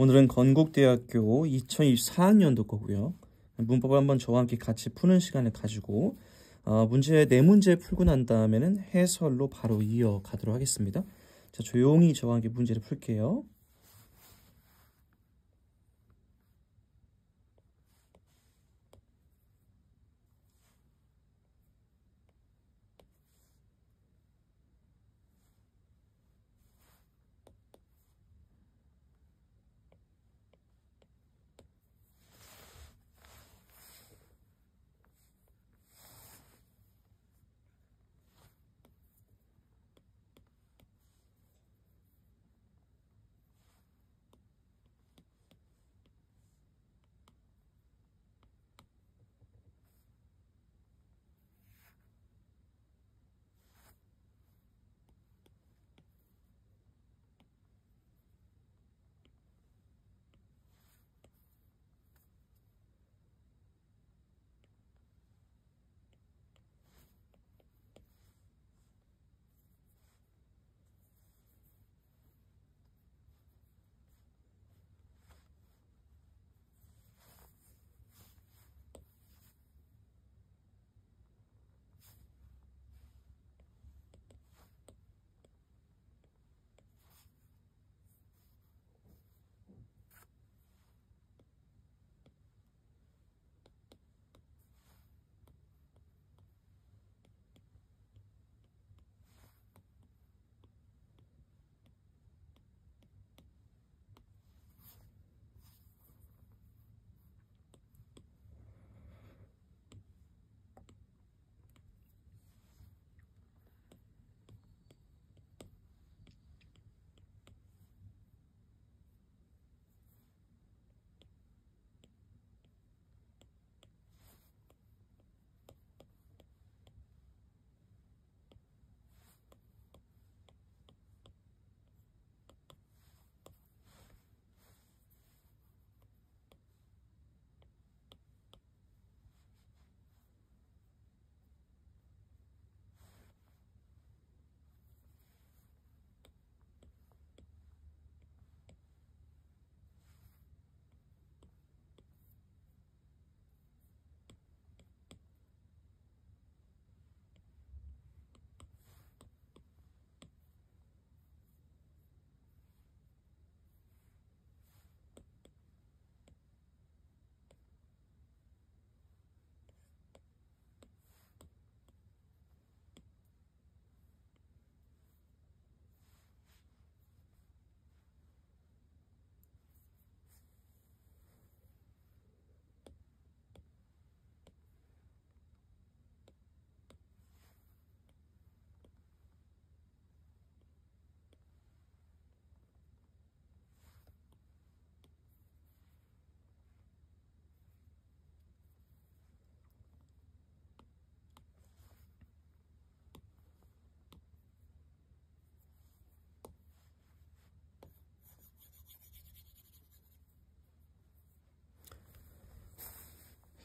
오늘은 건국대학교 2024학년도 거고요. 문법을 한번 저와 함께 같이 푸는 시간을 가지고 문제 4문제 풀고 난 다음에는 해설로 바로 이어가도록 하겠습니다. 자, 조용히 저와 함께 문제를 풀게요.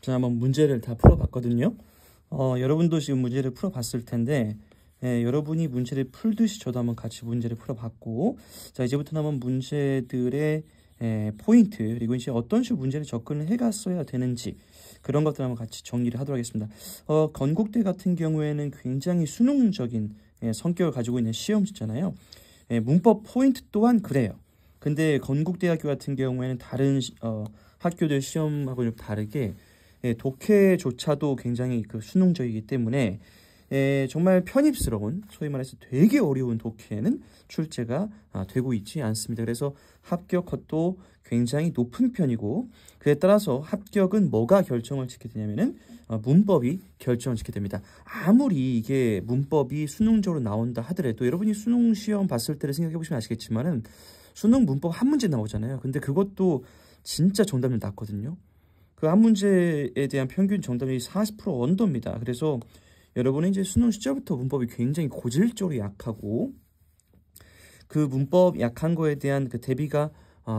자, 한번 문제를 다 풀어봤거든요. 여러분도 지금 문제를 풀어봤을 텐데 여러분이 문제를 풀듯이 저도 한번 같이 문제를 풀어봤고, 자, 이제부터는 한번 문제들의 포인트, 그리고 이제 어떤 식으로 문제를 접근을 해갔어야 되는지 그런 것들 한번 같이 정리를 하도록 하겠습니다. 건국대 같은 경우에는 굉장히 수능적인 성격을 가지고 있는 시험지잖아요. 문법 포인트 또한 그래요. 근데 건국대학교 같은 경우에는 다른 학교들 시험하고 좀 다르게 독해조차도 굉장히 수능적이기 때문에 정말 편입스러운, 소위 말해서 되게 어려운 독해는 출제가 되고 있지 않습니다. 그래서 합격컷도 굉장히 높은 편이고, 그에 따라서 합격은 뭐가 결정을 짓게 되냐면은 문법이 결정을 짓게 됩니다. 아무리 이게 문법이 수능적으로 나온다 하더라도, 여러분이 수능 시험 봤을 때를 생각해 보시면 아시겠지만은 수능 문법 한 문제 나오잖아요. 근데 그것도 진짜 정답률 낮거든요. 그 한 문제에 대한 평균 정답률이 40% 언더입니다. 그래서 여러분은 이제 수능 시절부터 문법이 굉장히 고질적으로 약하고, 그 문법 약한 거에 대한 그 대비가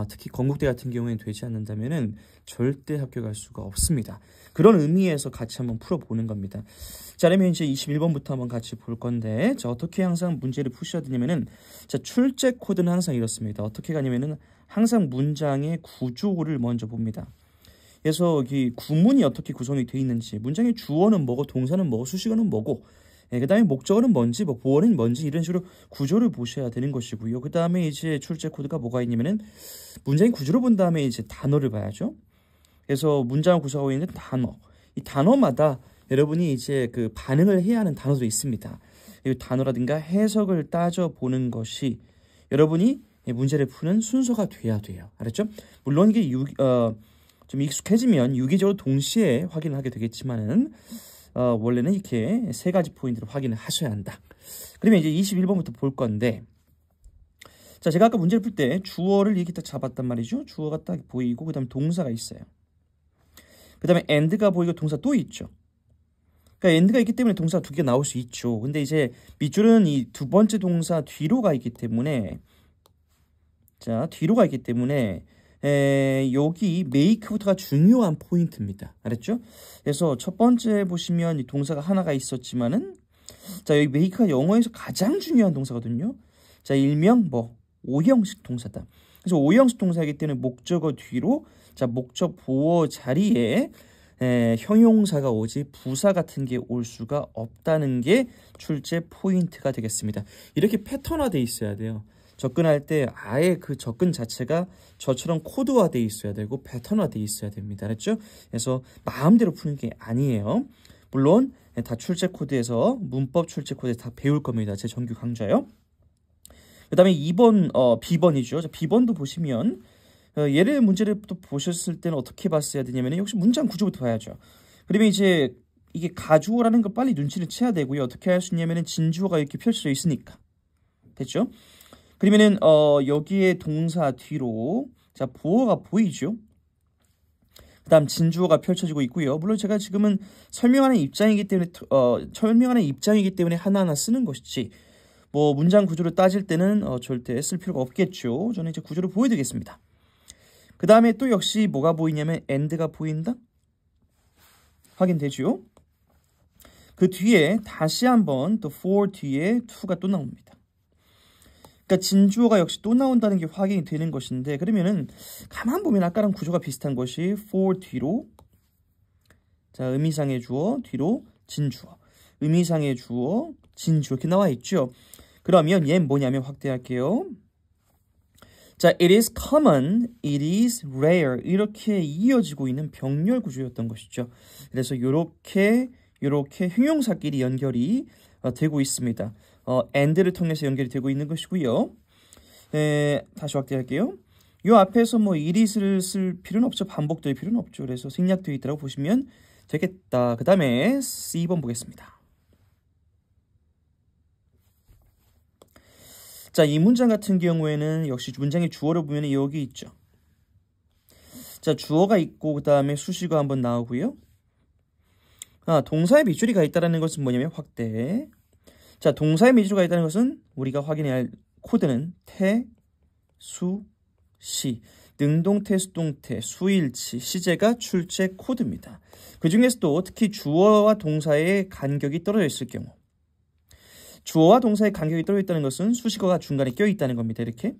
특히 건국대 같은 경우에는 되지 않는다면은 절대 합격할 수가 없습니다. 그런 의미에서 같이 한번 풀어보는 겁니다. 자, 그러면 이제 21번부터 한번 같이 볼 건데, 자, 어떻게 항상 문제를 푸셔야 되냐면은, 자, 출제 코드는 항상 이렇습니다. 어떻게 가냐면은 항상 문장의 구조를 먼저 봅니다. 그래서 이 구문이 어떻게 구성이 되어 있는지, 문장의 주어는 뭐고 동사는 뭐고 수식어는 뭐고, 그 다음에 목적어는 뭔지, 뭐 보어는 뭔지 이런 식으로 구조를 보셔야 되는 것이고요. 그 다음에 이제 출제 코드가 뭐가 있냐면은 문장의 구조를 본 다음에 이제 단어를 봐야죠. 그래서 문장을 구성하고 있는 단어, 이 단어마다 여러분이 이제 그 반응을 해야 하는 단어도 있습니다. 이 단어라든가 해석을 따져보는 것이 여러분이 문제를 푸는 순서가 돼야 돼요. 알았죠? 물론 이게 좀 익숙해지면 유기적으로 동시에 확인을 하게 되겠지만은 원래는 이렇게 세 가지 포인트를 확인을 하셔야 한다. 그러면 이제 21번부터 볼 건데, 자, 제가 아까 문제를 풀 때 주어를 이렇게 딱 잡았단 말이죠. 주어가 딱 보이고 그 다음에 동사가 있어요. 그 다음에 and가 보이고 동사 또 있죠. 그러니까 and가 있기 때문에 동사 두 개 나올 수 있죠. 근데 이제 밑줄은 이 두 번째 동사 뒤로가 있기 때문에, 자, 뒤로가 있기 때문에 여기 make부터가 중요한 포인트입니다. 알았죠? 그래서 첫 번째 보시면 이 동사가 하나가 있었지만은, 자, 여기 make가 영어에서 가장 중요한 동사거든요. 자, 일명 뭐 오형식 동사다. 그래서 오형식 동사이기 때문에 목적어 뒤로, 자, 목적 보어 자리에 형용사가 오지 부사 같은 게 올 수가 없다는 게 출제 포인트가 되겠습니다. 이렇게 패턴화되어 있어야 돼요. 접근할 때 아예 그 접근 자체가 저처럼 코드화되어 있어야 되고 패턴화되어 있어야 됩니다. 알았죠? 그래서 마음대로 푸는 게 아니에요. 물론 다 출제 코드에서, 문법 출제 코드에서 다 배울 겁니다. 제 정규 강좌요. 그 다음에 2번 B번이죠. 자, B번도 보시면 예를 문제를 또 보셨을 때는 어떻게 봤어야 되냐면 역시 문장 구조부터 봐야죠. 그러면 이제 이게 가주어라는 걸 빨리 눈치를 채야 되고요. 어떻게 할 수 있냐면은 진주어가 이렇게 펼쳐져 있으니까. 됐죠? 그러면은 여기에 동사 뒤로, 자, 보어가 보이죠? 그 다음 진주어가 펼쳐지고 있고요. 물론 제가 지금은 설명하는 입장이기 때문에 하나하나 쓰는 것이지, 뭐 문장 구조를 따질 때는 절대 쓸 필요가 없겠죠. 저는 이제 구조를 보여드리겠습니다. 그 다음에 또 역시 뭐가 보이냐면 and가 보인다? 확인되죠? 그 뒤에 다시 한번 또 for 뒤에 to가 또 나옵니다. 그러니까 진주어가 역시 또 나온다는 게 확인이 되는 것인데, 그러면은 가만 보면 아까랑 구조가 비슷한 것이 for 뒤로, 자, 의미상의 주어 뒤로 진주어, 의미상의 주어 진주어 이렇게 나와 있죠. 그러면 얘는 뭐냐면 확대할게요. 자, it is common, it is rare 이렇게 이어지고 있는 병렬 구조였던 것이죠. 그래서 이렇게 형용사끼리 연결이 되고 있습니다. and를 통해서 연결이 되고 있는 것이고요. 다시 확대할게요. 이 앞에서 뭐 it is를 쓸 필요는 없죠. 반복될 필요는 없죠. 그래서 생략되어 있다고 보시면 되겠다. 그 다음에 C번 보겠습니다. 자, 이 문장 같은 경우에는 역시 문장의 주어를 보면 여기 있죠. 자, 주어가 있고 그 다음에 수식어 한번 나오고요. 동사의 밑줄이가 있다는 것은 뭐냐면 확대. 자, 동사의 밑줄가 있다는 것은 우리가 확인해야 할 코드는 태, 수, 시, 능동태, 수동태, 수일치, 시제가 출제 코드입니다. 그 중에서도 특히 주어와 동사의 간격이 떨어져 있을 경우, 주어와 동사의 간격이 떨어져 있다는 것은 수식어가 중간에 껴 있다는 겁니다. 이렇게.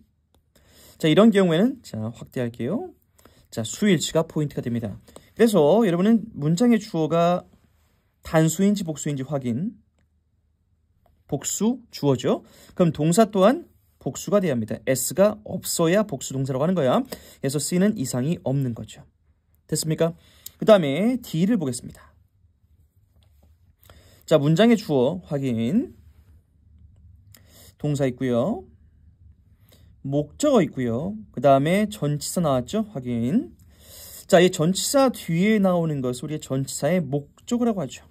자, 이런 경우에는, 자, 확대할게요. 자, 수일치가 포인트가 됩니다. 그래서 여러분은 문장의 주어가 단수인지 복수인지 확인. 복수, 주어죠. 그럼 동사 또한 복수가 돼야 합니다. S가 없어야 복수 동사라고 하는 거야. 그래서 C는 이상이 없는 거죠. 됐습니까? 그 다음에 D를 보겠습니다. 자, 문장의 주어 확인. 동사 있고요. 목적어 있고요. 그 다음에 전치사 나왔죠? 확인. 자, 이 전치사 뒤에 나오는 것을 우리의 전치사의 목적어라고 하죠.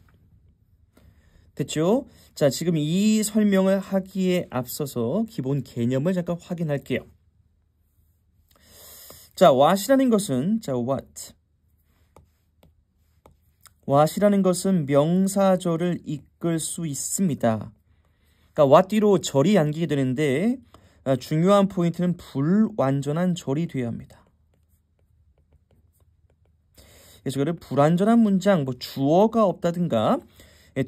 됐죠? 자, 지금 이 설명을 하기에 앞서서 기본 개념을 잠깐 확인할게요. 자, what이라는 것은, 자, what. what이라는 것은 명사절을 이끌 수 있습니다. 그러니까 what 뒤로 절이 안기게 되는데 중요한 포인트는 불완전한 절이 되어야 합니다. 그래서 그를 불완전한 문장, 뭐 주어가 없다든가,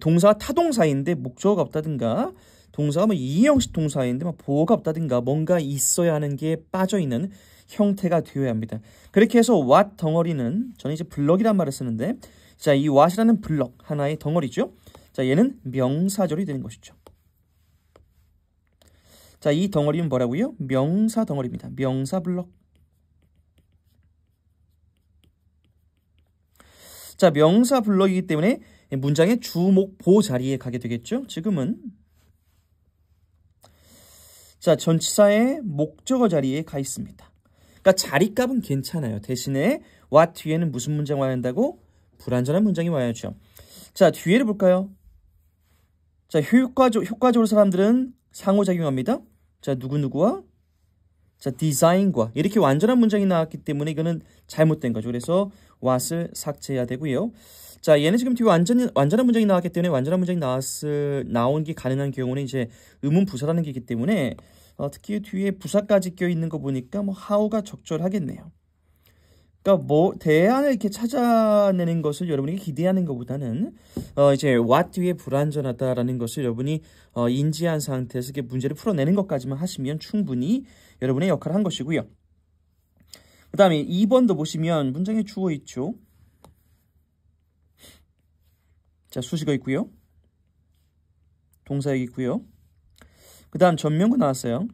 동사가 타동사인데 목적어가 없다든가, 동사가 뭐 이형식 동사인데 뭐 보어가 없다든가, 뭔가 있어야 하는 게 빠져있는 형태가 되어야 합니다. 그렇게 해서 what 덩어리는 저는 이제 블럭이란 말을 쓰는데 자, 이 what이라는 블럭 하나의 덩어리죠. 자, 얘는 명사절이 되는 것이죠. 자, 이 덩어리는 뭐라고요? 명사 덩어리입니다. 명사 블럭. 자, 명사 블럭이기 때문에 문장의 주목보 자리에 가게 되겠죠. 지금은 자, 전치사의 목적어 자리에 가 있습니다. 그러니까 자리값은 괜찮아요. 대신에 what 뒤에는 무슨 문장 와야 한다고? 불완전한 문장이 와야죠. 자, 뒤에를 볼까요? 자, 효과적으로 사람들은 상호작용합니다. 자, 누구누구와 자, 디자인과 이렇게 완전한 문장이 나왔기 때문에 이거는 잘못된 거죠. 그래서 what을 삭제해야 되고요. 자, 얘는 지금 뒤에 완전한 문장이 나왔기 때문에 완전한 문장이 나온 게 가능한 경우는 이제 의문 부사라는 게 있기 때문에 특히 뒤에 부사까지 껴 있는 거 보니까 뭐 how가 적절하겠네요. 그러니까 뭐 대안을 이렇게 찾아내는 것을 여러분이 기대하는 것보다는 이제 what 뒤에 불완전하다라는 것을 여러분이 인지한 상태에서 이렇게 문제를 풀어내는 것까지만 하시면 충분히 여러분의 역할을 한 것이고요. 그 다음에 2번도 보시면 문장에 주어 있죠. 자, 수식어 있고요. 동사 여기 있고요. 그 다음 전명구 나왔어요.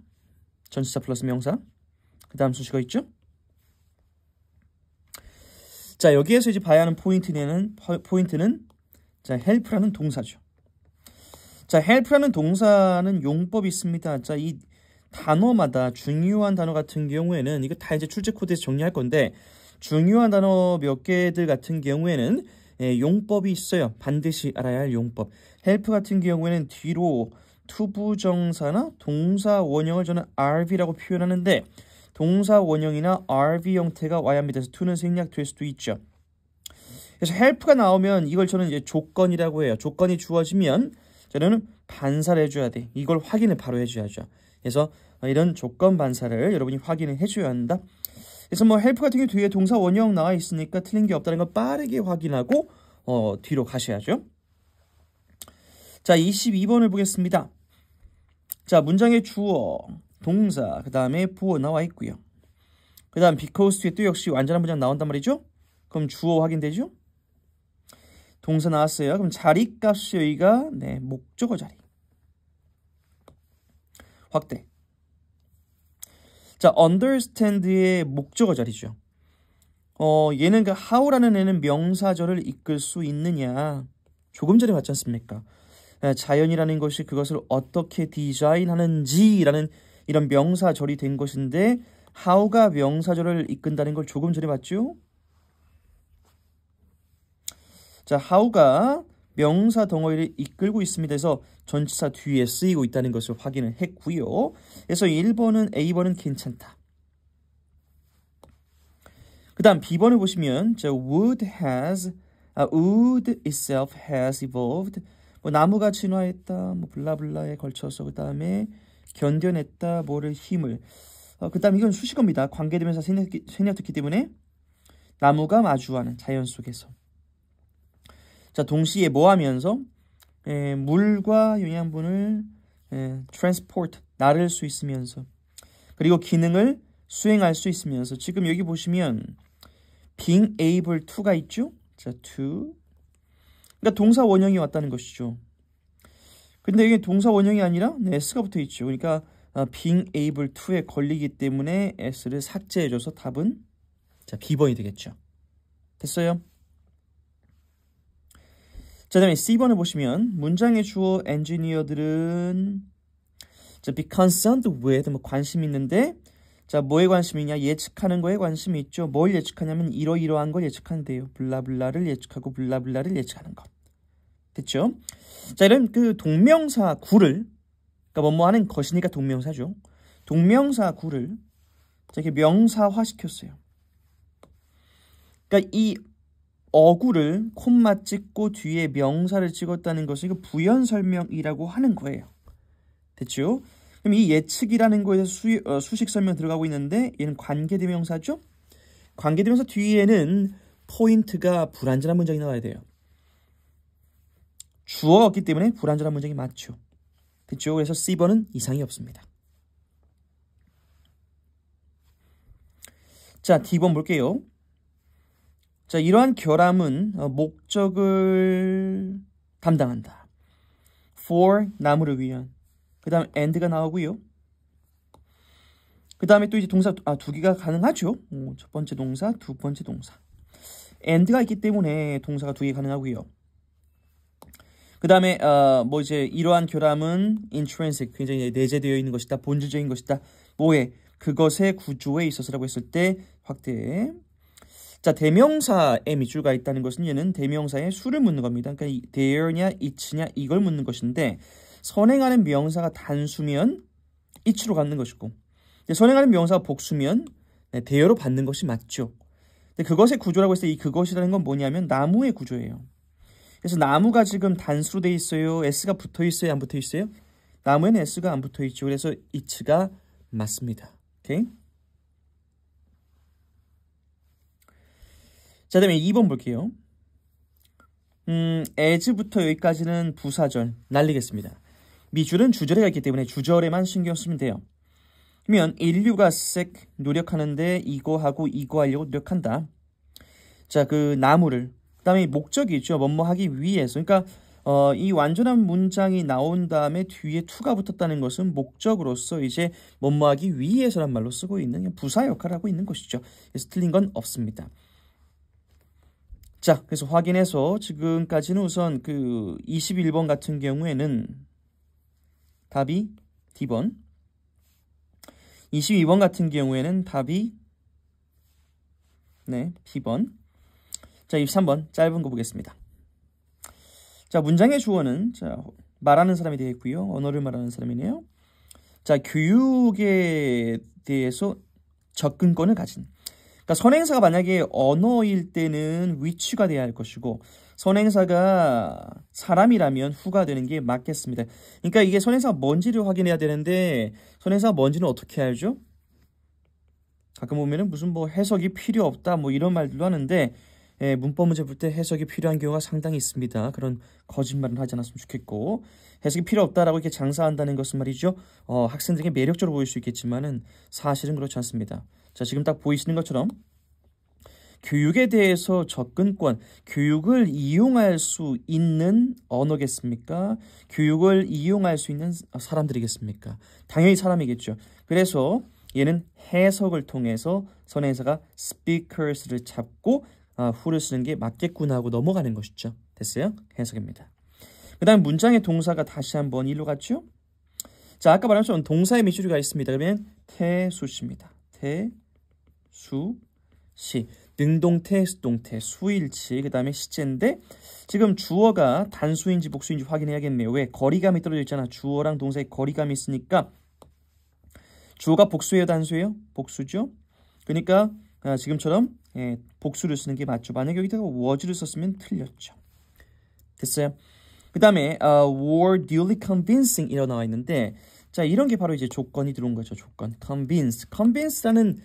전치사 플러스 명사. 그 다음 수식어 있죠. 자, 여기에서 이제 봐야 하는 포인트는 자, help라는 동사죠. 자, help라는 동사는 용법이 있습니다. 자, 이 단어마다 중요한 단어 같은 경우에는 이거 다 이제 출제 코드에서 정리할 건데 중요한 단어 몇 개들 같은 경우에는 용법이 있어요. 반드시 알아야 할 용법. help 같은 경우에는 뒤로 투부정사나 동사 원형을 저는 RV라고 표현하는데 동사 원형이나 RV 형태가 와야 합니다. 그래서 to는 생략될 수도 있죠. 그래서 help가 나오면 이걸 저는 이제 조건이라고 해요. 조건이 주어지면 저는 반사를 해줘야 돼. 이걸 확인을 바로 해줘야죠. 그래서 이런 조건 반사를 여러분이 확인을 해줘야 한다. 그래서 뭐 help 같은 경우 뒤에 동사 원형 나와 있으니까 틀린 게 없다는 걸 빠르게 확인하고 뒤로 가셔야죠. 자, 22번을 보겠습니다. 자, 문장의 주어, 동사, 그 다음에 보어 나와 있고요. 그 다음 because 뒤에 또 역시 완전한 문장 나온단 말이죠. 그럼 주어 확인되죠? 동사 나왔어요. 그럼 자리값이 여기가 네, 목적어 자리. 확대. 자, understand의 목적어 자리죠. 얘는 그 how라는 애는 명사절을 이끌 수 있느냐. 조금 전에 봤지 않습니까? 자연이라는 것이 그것을 어떻게 디자인하는지라는 이런 명사절이 된 것인데 how가 명사절을 이끈다는 걸 조금 전에 봤죠? 자, how가 명사 덩어리를 이끌고 있습니다. 그래서 전치사 뒤에 쓰이고 있다는 것을 확인을 했고요. 그래서 1번은 A번은 괜찮다. 그 다음 B번을 보시면 자, wood itself has evolved. 뭐 나무가 진화했다. 뭐 블라블라에 걸쳐서 그 다음에 견뎌냈다. 뭐를 힘을. 그 다음 이건 수식어입니다. 관계대명사 생략됐기 때문에 나무가 마주하는 자연 속에서. 자, 동시에 뭐 하면서 물과 영양분을 transport 나를 수 있으면서 그리고 기능을 수행할 수 있으면서 지금 여기 보시면 being able to가 있죠. 자, to 그러니까 동사 원형이 왔다는 것이죠. 근데 이게 동사 원형이 아니라 s가 붙어 있죠. 그러니까 being able to에 걸리기 때문에 s를 삭제해줘서 답은 자, B번이 되겠죠. 됐어요? 자, 다음에 C번을 보시면 문장의 주어 엔지니어들은 자, be concerned with 뭐 관심 있는데 자, 뭐에 관심이냐? 예측하는 거에 관심이 있죠. 뭘 예측하냐면 이러이러한 걸 예측한대요. 블라블라를 예측하고 블라블라를 예측하는 거. 됐죠? 자, 이런 그 동명사 구를 그러니까 뭐뭐 하는 것이니까 동명사죠. 동명사 구를 이렇게 명사화 시켰어요. 그러니까 이 어구를 콤마 찍고 뒤에 명사를 찍었다는 것을 이거 부연 설명이라고 하는 거예요. 됐죠? 그럼 이 예측이라는 거에서 수식 설명 들어가고 있는데 얘는 관계대명사죠? 관계대명사 뒤에는 포인트가 불완전한 문장이 나와야 돼요. 주어가 없기 때문에 불완전한 문장이 맞죠. 됐죠? 그래서 C번은 이상이 없습니다. 자, D번 볼게요. 자, 이러한 결함은 목적을 담당한다. for 나무를 위한. 그 다음 and가 나오고요. 그 다음에 또 이제 동사 두 개가 가능하죠. 첫 번째 동사, 두 번째 동사. and가 있기 때문에 동사가 두 개 가능하고요. 그 다음에 뭐 이제 이러한 결함은 intrinsic, 굉장히 내재되어 있는 것이다, 본질적인 것이다. 뭐에? 그것의 구조에 있어서라고 했을 때 확대. 자, 대명사에 밑줄가 있다는 것은 얘는 대명사에 수를 묻는 겁니다. 그러니까 there냐, it냐 이걸 묻는 것인데 선행하는 명사가 단수면 it로 갖는 것이고 선행하는 명사가 복수면 there로 받는 것이 맞죠. 근데 그것의 구조라고 했을 때 이 그것이라는 건 뭐냐면 나무의 구조예요. 그래서 나무가 지금 단수로 돼 있어요. s가 붙어 있어요, 안 붙어 있어요? 나무에는 s가 안 붙어 있죠. 그래서 it가 맞습니다. 오케이? 자, 다음에 2번 볼게요. as부터 여기까지는 부사절 날리겠습니다. 미줄은 주절에 있기 때문에 주절에만 신경 쓰면 돼요. 그러면 인류가 노력하는데 이거 하고 이거 하려고 노력한다. 자, 그 나무를. 그 다음에 목적이 있죠. 뭐뭐 하기 위해서. 그러니까 이 완전한 문장이 나온 다음에 뒤에 to가 붙었다는 것은 목적으로서 이제 뭐뭐 하기 위해서란 말로 쓰고 있는 부사 역할을 하고 있는 것이죠. 그래서 틀린 건 없습니다. 자, 그래서 확인해서 지금까지는 우선 그 21번 같은 경우에는 답이 D번, 22번 같은 경우에는 답이 B번. 자, 23번 짧은 거 보겠습니다. 자, 문장의 주어는 말하는 사람이 되겠고요. 언어를 말하는 사람이네요. 자, 교육에 대해서 접근권을 가진. 그러니까 선행사가 만약에 언어일 때는 which가 돼야 할 것이고 선행사가 사람이라면 who가 되는 게 맞겠습니다. 그러니까 이게 선행사가 뭔지를 확인해야 되는데 선행사가 뭔지는 어떻게 알죠? 가끔 보면은 무슨 뭐 해석이 필요 없다 뭐 이런 말들도 하는데 문법 문제 볼 때 해석이 필요한 경우가 상당히 있습니다. 그런 거짓말은 하지 않았으면 좋겠고 해석이 필요 없다라고 이렇게 장사한다는 것은 말이죠. 학생들에게 매력적으로 보일 수 있겠지만은 사실은 그렇지 않습니다. 자, 지금 딱 보이시는 것처럼 교육에 대해서 접근권, 교육을 이용할 수 있는 언어겠습니까? 교육을 이용할 수 있는 사람들이겠습니까? 당연히 사람이겠죠. 그래서 얘는 해석을 통해서 선행사가 speakers를 잡고 who를 쓰는 게 맞겠구나 하고 넘어가는 것이죠. 됐어요? 해석입니다. 그 다음 문장의 동사가 다시 한번 일로 갔죠? 자, 아까 말한 것처럼 동사의 밑줄이가 있습니다. 그러면 태수시입니다. 태수시. 능동태, 수동태, 수일치, 그 다음에 시제인데 지금 주어가 단수인지 복수인지 확인해야겠네요. 왜? 거리감이 떨어져 있잖아. 주어랑 동사의 거리감이 있으니까 주어가 복수예요, 단수예요? 복수죠. 그러니까 지금처럼 복수를 쓰는 게 맞죠. 만약에 여기다가 was를 썼으면 틀렸죠. 됐어요? 그 다음에 were duly convincing 이라고 나와 있는데 자, 이런 게 바로 이제 조건이 들어온 거죠. 조건. convince라는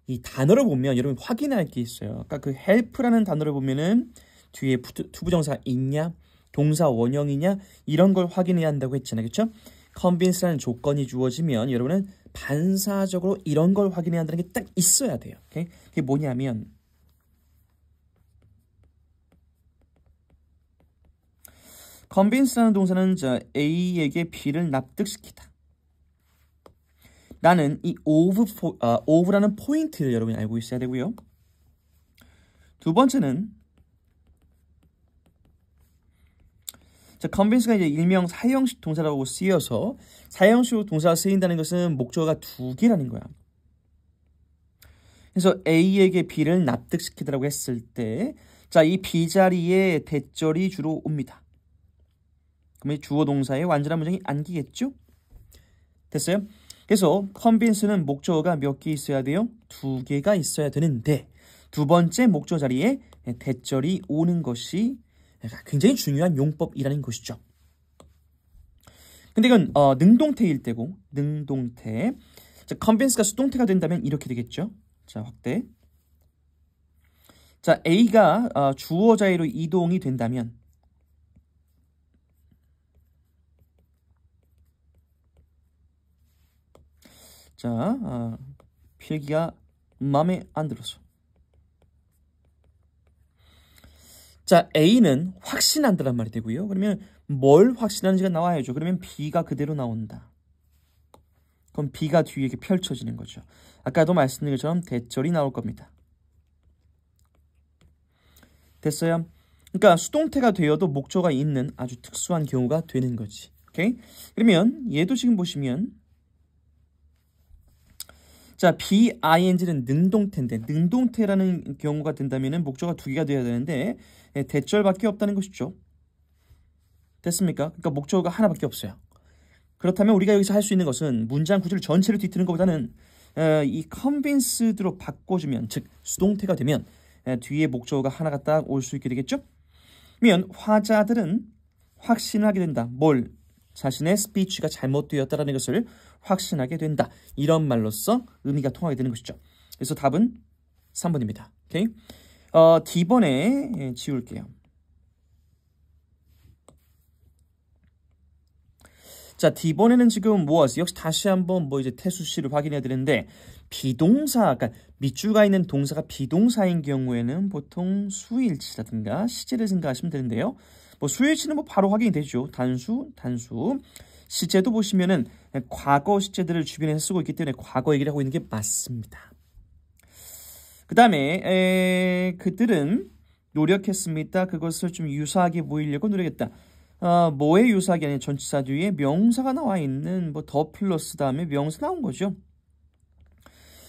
이 단어를 보면 여러분 확인할 게 있어요. 아까 그 help라는 단어를 보면은 뒤에 투부정사가 있냐, 동사 원형이냐 이런 걸 확인해야 한다고 했잖아요. 그렇죠? convince라는 조건이 주어지면 여러분은 반사적으로 이런 걸 확인해야 한다는 게 딱 있어야 돼요. 오케이? 그게 뭐냐면 convince라는 동사는 A에게 B를 납득시키다. 나는 이 of라는 포인트를 여러분이 알고 있어야 되고요. 두 번째는 convince가 이제 일명 사형식 동사라고 쓰여서 사형식 동사가 쓰인다는 것은 목적어가 두 개라는 거야. 그래서 A에게 B를 납득시키더라고 했을 때 이 B 자리에 대절이 주로 옵니다. 그러면 주어 동사의 완전한 문장이 안기겠죠? 됐어요? 그래서 convince는 목적어가 몇 개 있어야 돼요? 두 개가 있어야 되는데 두 번째 목적어 자리에 대절이 오는 것이 굉장히 중요한 용법이라는 것이죠. 근데 이건 능동태일 때고 능동태. 자, convince가 수동태가 된다면 이렇게 되겠죠. 자, 확대. 자, A가 주어 자리로 이동이 된다면 자, 필기가 마음에 안 들어서. 자, A는 확신한다란 말이 되고요. 그러면 뭘 확신하는지가 나와야죠. 그러면 B가 그대로 나온다. 그럼 B가 뒤에 이렇게 펼쳐지는 거죠. 아까도 말씀드린 것처럼 대절이 나올 겁니다. 됐어요? 그러니까 수동태가 되어도 목적어가 있는 아주 특수한 경우가 되는 거지. 오케이? 그러면 얘도 지금 보시면 자, BING는 능동태인데 능동태라는 경우가 된다면 목적어가 두 개가 돼야 되는데 대절밖에 없다는 것이죠. 됐습니까? 그러니까 목적어가 하나밖에 없어요. 그렇다면 우리가 여기서 할 수 있는 것은 문장 구조를 전체를 뒤트는 것보다는 이 convince드로 바꿔주면, 즉 수동태가 되면 뒤에 목적어가 하나가 딱 올 수 있게 되겠죠? 그러면 화자들은 확신하게 된다. 뭘? 자신의 스피치가 잘못되었다는 것을 확신하게 된다. 이런 말로써 의미가 통하게 되는 것이죠. 그래서 답은 3번입니다. 오케이? D번에 지울게요. 자, D번에는 지금 무엇? 역시 다시 한번 이제 태수시를 확인해야 되는데 비동사, 그러니까 밑줄가 있는 동사가 비동사인 경우에는 보통 수일치라든가 시제를 생각하시면 되는데요. 수일치는 바로 확인이 되죠. 단수. 시제도 보시면은 과거 시제들을 주변에 쓰고 있기 때문에 과거 얘기를 하고 있는 게 맞습니다. 그 다음에 그들은 노력했습니다. 그것을 좀 유사하게 보이려고 노력했다. 뭐에 유사하게 아니라 전치사 뒤에 명사가 나와 있는 더 플러스 다음에 명사 나온 거죠.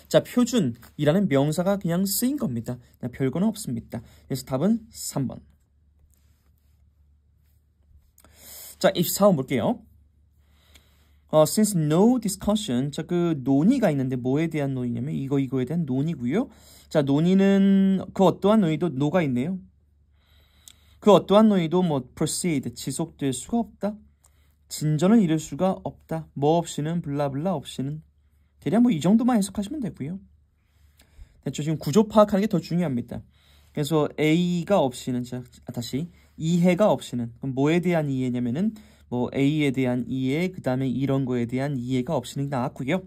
자, 표준이라는 명사가 그냥 쓰인 겁니다. 별거는 없습니다. 그래서 답은 3번. 자, 24번 볼게요. Since no discussion, 자, 그 논의가 있는데 뭐에 대한 논의냐면 이거에 대한 논의고요. 자, 논의는 그 어떠한 논의도 no가 있네요. 그 어떠한 논의도 proceed, 지속될 수가 없다. 진전을 이룰 수가 없다. 뭐 없이는 블라블라 없이는. 대략 이 정도만 해석하시면 되고요. 됐죠? 지금 구조 파악하는 게 더 중요합니다. 그래서 A가 없이는, 자, 다시 이해가 없이는. 그럼 뭐에 대한 이해냐면은 A에 대한 이해, 그 다음에 이런 거에 대한 이해가 없이는 나왔고요.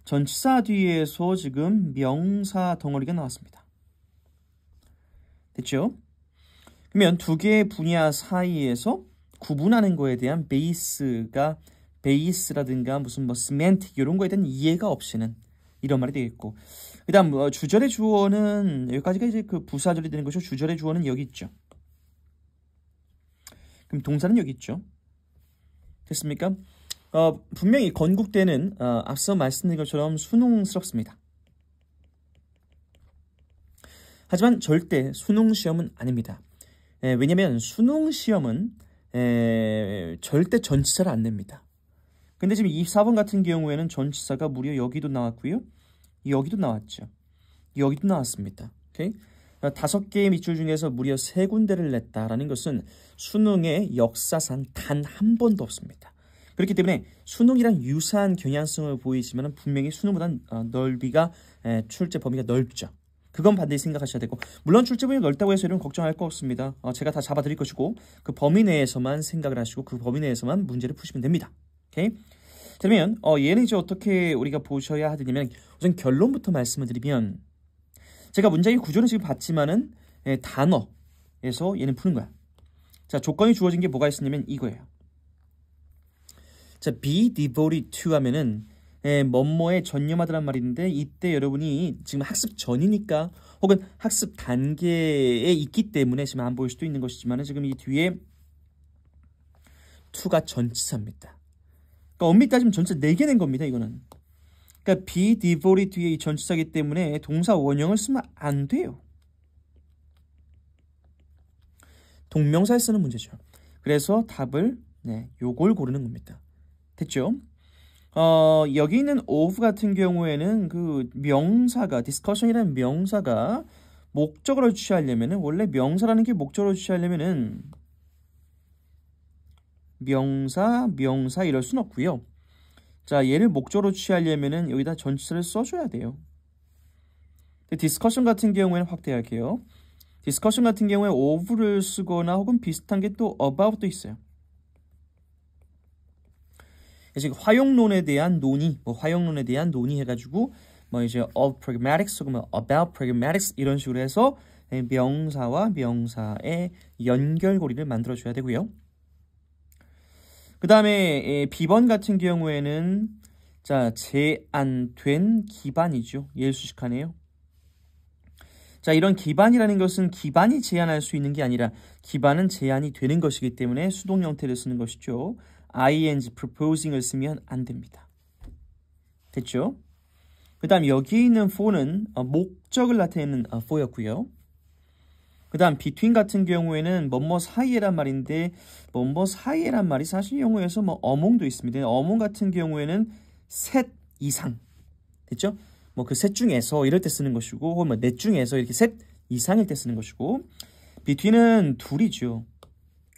전치사 뒤에서 지금 명사 덩어리가 나왔습니다. 됐죠? 그러면 두 개의 분야 사이에서 구분하는 거에 대한 베이스라든가 무슨 시멘틱 이런 거에 대한 이해가 없이는 이런 말이 되겠고, 그 다음 주절의 주어는 여기까지가 이제 그 부사절이 되는 것이고 주절의 주어는 여기 있죠. 그럼 동사는 여기 있죠. 됐습니까? 분명히 건국대는 앞서 말씀드린 것처럼 수능스럽습니다. 하지만 절대 수능시험은 아닙니다. 왜냐하면 수능시험은 절대 전치사를 안 냅니다. 근데 지금 24번 같은 경우에는 전치사가 무려 여기도 나왔고요. 여기도 나왔죠. 여기도 나왔습니다. 오케이? 5개의 밑줄 중에서 무려 3군데를 냈다라는 것은 수능의 역사상 단 한 번도 없습니다. 그렇기 때문에 수능이랑 유사한 경향성을 보이지만 분명히 수능보다 넓이가 출제 범위가 넓죠. 그건 반드시 생각하셔야 되고, 물론 출제 범위가 넓다고 해서 이런 걱정할 거 없습니다. 제가 다 잡아드릴 것이고 그 범위 내에서만 생각을 하시고 그 범위 내에서만 문제를 푸시면 됩니다. 오케이? 그러면 얘는 이제 어떻게 우리가 보셔야 하느냐면 우선 결론부터 말씀을 드리면, 제가 문장의 구조는 지금 봤지만은 단어에서 얘는 푸는 거야. 자, 조건이 주어진 게 뭐가 있었냐면 이거예요. 자, be devoted to 하면은 뭐뭐에 전념하다란 말인데, 이때 여러분이 지금 학습 전이니까 혹은 학습 단계에 있기 때문에 지금 안 보일 수도 있는 것이지만 지금 이 뒤에 to가 전치사입니다. 그러니까 엄밀히 따지면 전치사 4개 낸 겁니다. 이거는. 그러니까 be devoted 뒤에 이 전치사이기 때문에 동사 원형을 쓰면 안 돼요. 동명사에 쓰는 문제죠. 그래서 답을 요걸 고르는 겁니다. 됐죠? 여기 있는 of 같은 경우에는 그 명사가 discussion이라는 명사가 목적어를 취하려면은, 원래 명사라는 게 목적어를 취하려면은 명사 이럴 순 없고요. 자, 얘를 목적어로 취하려면은 여기다 전치사를 써줘야 돼요. 디스커션 같은 경우에는 확대할게요. 디스커션 같은 경우에 of를 쓰거나 혹은 비슷한 게 또 about도 있어요. 지금 화용론에 대한 논의, 화용론에 대한 논의 해가지고 뭐 이제 of pragmatics 혹은 about pragmatics 이런 식으로 해서 명사와 명사의 연결고리를 만들어줘야 되고요. 그 다음에 B번 같은 경우에는 자 제한된 기반이죠. 예수식하네요. 자 이런 기반이라는 것은 기반이 제한할 수 있는 게 아니라 기반은 제한이 되는 것이기 때문에 수동 형태를 쓰는 것이죠. ing, proposing을 쓰면 안 됩니다. 됐죠? 그 다음 여기 있는 for는 목적을 나타내는 for였고요. 그 다음 between 같은 경우에는 뭐뭐 사이에란 말인데 뭐뭐 사이에란 말이 사실 영어에서 뭐 among도 있습니다. among 같은 경우에는 셋 이상 됐죠? 뭐 그 셋 중에서 이럴 때 쓰는 것이고 혹은 뭐 넷 중에서 이렇게 셋 이상일 때 쓰는 것이고 between은 둘이죠.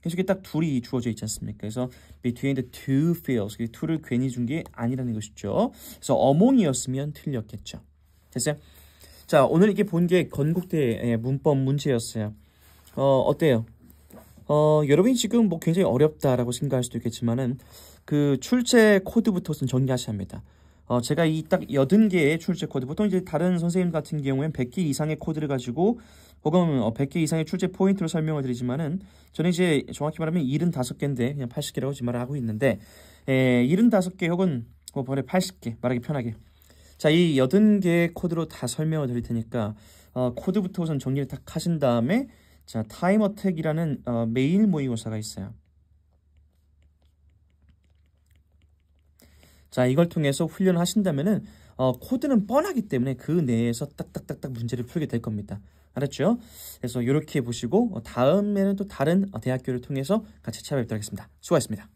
그래서 이게 딱 둘이 주어져 있지 않습니까? 그래서 between the two fields to를 괜히 준 게 아니라는 것이죠. 그래서 among이었으면 틀렸겠죠. 됐어요? 자, 오늘 이게 본 게 건국대 문법 문제였어요. 어때요? 여러분이 지금 뭐 굉장히 어렵다라고 생각할 수도 있겠지만은 그 출제 코드부터 우선 정리하셔야 합니다. 제가 이 딱 80개의 출제 코드, 보통 이제 다른 선생님 같은 경우에는 100개 이상의 코드를 가지고 혹은 100개 이상의 출제 포인트로 설명을 드리지만은 저는 이제 정확히 말하면 75개인데 그냥 80개라고 지금 말을 하고 있는데 75개 혹은 뭐 번에 80개 말하기 편하게 자, 이 80개의 코드로 다 설명을 드릴 테니까 코드부터 우선 정리를 딱 하신 다음에 자, 타임 어택이라는 메일 모의고사가 있어요. 자, 이걸 통해서 훈련을 하신다면은 코드는 뻔하기 때문에 그 내에서 딱딱딱딱 문제를 풀게 될 겁니다. 알았죠? 그래서 이렇게 보시고 다음에는 또 다른 대학교를 통해서 같이 찾아뵙도록 하겠습니다. 수고하셨습니다.